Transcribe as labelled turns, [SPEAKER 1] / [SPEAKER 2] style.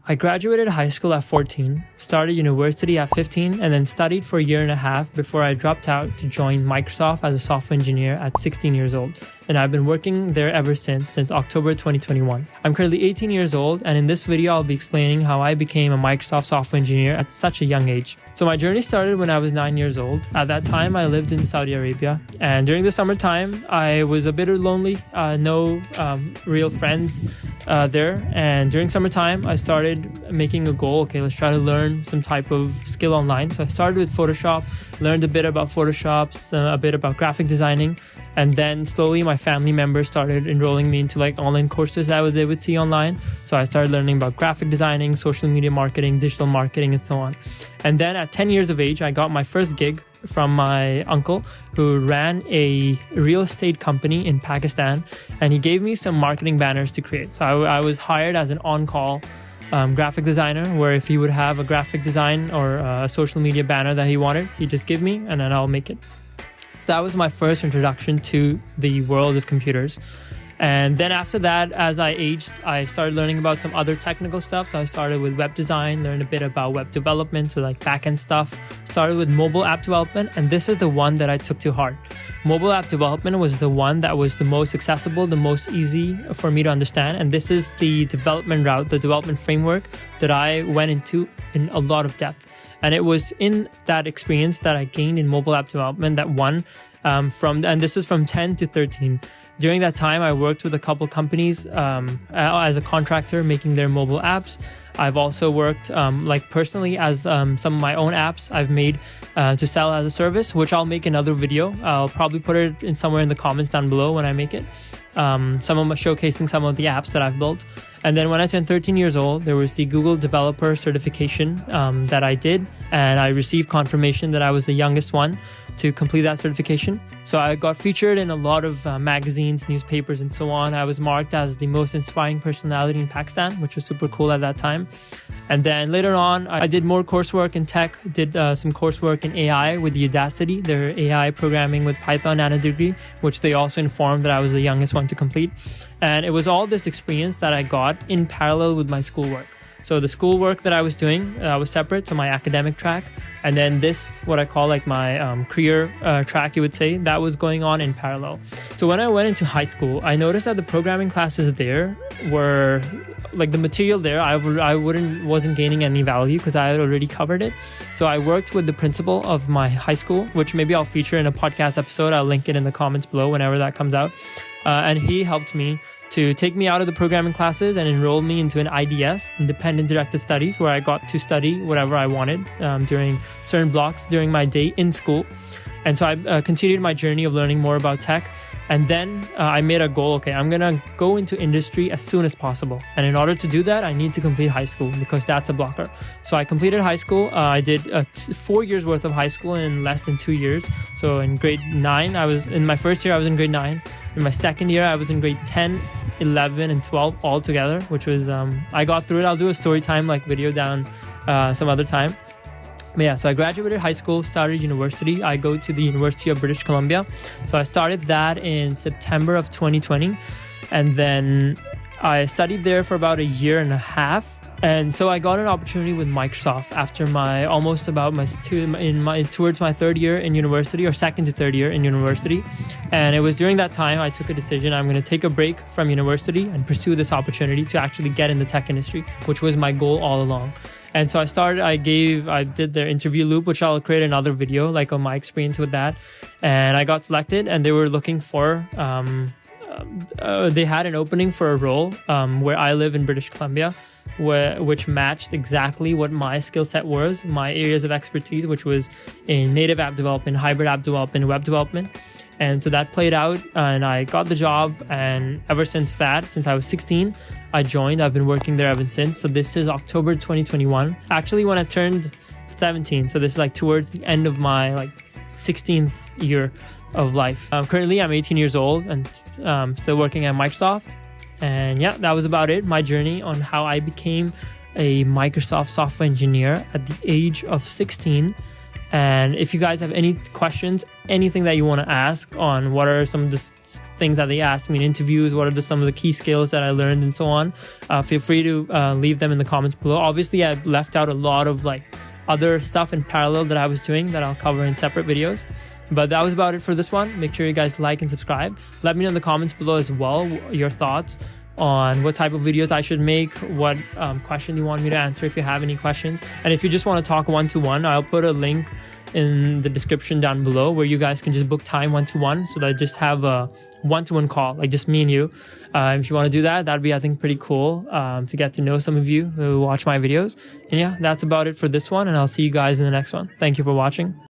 [SPEAKER 1] I graduated high school at 14, started university at 15, and then studied for a year and a half before I dropped out to join Microsoft as a software engineer at 16 years old. And I've been working there ever since October 2021. I'm currently 18 years old, and in this video, I'll be explaining how I became a Microsoft software engineer at such a young age. So my journey started when I was 9 years old. At that time, I lived in Saudi Arabia, and during the summertime, I was a bit lonely, no real friends there. And during summertime, I started making a goal. Okay, let's try to learn some type of skill online. So I started with Photoshop, learned a bit about Photoshop, a bit about graphic designing, and then slowly my family members started enrolling me into like online courses that they would see online. So I started learning about graphic designing, social media marketing, digital marketing, and so on. And then at 10 years of age, I got my first gig from my uncle who ran a real estate company in Pakistan, and he gave me some marketing banners to create. So I was hired as an on-call graphic designer, where if he would have a graphic design or a social media banner that he wanted, he'd just give me and then I'll make it. So that was my first introduction to the world of computers. And then after that, as I aged, I started learning about some other technical stuff. So I started with web design, learned a bit about web development, so like backend stuff. Started with mobile app development, and this is the one that I took to heart. Mobile app development was the one that was the most accessible, the most easy for me to understand. And this is the development route, the development framework that I went into in a lot of depth. And it was in that experience that I gained in mobile app development that and this is from 10 to 13. During that time, I worked with a couple companies as a contractor making their mobile apps. I've also worked personally as some of my own apps I've made to sell as a service, which I'll make another video. I'll probably put it in somewhere in the comments down below when I make it. Showcasing some of the apps that I've built. And then when I turned 13 years old, there was the Google Developer Certification that I did, and I received confirmation that I was the youngest one to complete that certification. So I got featured in a lot of magazines, newspapers, and so on. I was marked as the most inspiring personality in Pakistan, which was super cool at that time. And then later on, I did more coursework in tech, did some coursework in AI with the Udacity, their AI programming with Python and a degree, which they also informed that I was the youngest one to complete. And it was all this experience that I got in parallel with my schoolwork. So the schoolwork that I was doing was separate to my academic track. And then this, what I call like my career track, you would say, that was going on in parallel. So when I went into high school, I noticed that the programming classes there were like the material there, wasn't gaining any value because I had already covered it. So I worked with the principal of my high school, which maybe I'll feature in a podcast episode. I'll link it in the comments below whenever that comes out. And he helped me to take me out of the programming classes and enroll me into an IDS, Independent Directed Studies, where I got to study whatever I wanted during certain blocks during my day in school. And so I continued my journey of learning more about tech. And then I made a goal, okay, I'm going to go into industry as soon as possible. And in order to do that, I need to complete high school because that's a blocker. So I completed high school. I did 4 years worth of high school in less than 2 years. So in grade 9, in my first year, I was in grade 9. In my second year, I was in grade 10, 11, and 12 all together, which was, I got through it. I'll do a story time like video down some other time. But yeah, so I graduated high school, started university. I go to the University of British Columbia. So I started that in September of 2020. And then I studied there for about a year and a half. And so I got an opportunity with Microsoft after towards my third year in university, or second to third year in university. And it was during that time I took a decision. I'm going to take a break from university and pursue this opportunity to actually get in the tech industry, which was my goal all along. And so I did their interview loop, which I'll create another video, like on my experience with that. And I got selected, and they were looking for, they had an opening for a role where I live in British Columbia, which matched exactly what my skill set was, my areas of expertise, which was in native app development, hybrid app development, web development. And so that played out, and I got the job. And ever since I was 16, I joined. I've been working there ever since. So this is October 2021. Actually, when I turned 17. So this is like towards the end of my 16th year of life. Currently, I'm 18 years old and still working at Microsoft. And yeah, that was about it. My journey on how I became a Microsoft software engineer at the age of 16. And if you guys have any questions, anything that you want to ask on what are some of the things that they asked me in interviews, what are some of the key skills that I learned and so on, feel free to leave them in the comments below. Obviously, I left out a lot of like other stuff in parallel that I was doing that I'll cover in separate videos. But that was about it for this one. Make sure you guys like and subscribe. Let me know in the comments below as well your thoughts on what type of videos I should make, what question you want me to answer if you have any questions. And if you just want to talk one-to-one, I'll put a link in the description down below where you guys can just book time one-to-one, so that I just have a one-to-one call, like just me and you. If you want to do that, that'd be, I think, pretty cool to get to know some of you who watch my videos. And yeah, that's about it for this one, and I'll see you guys in the next one. Thank you for watching.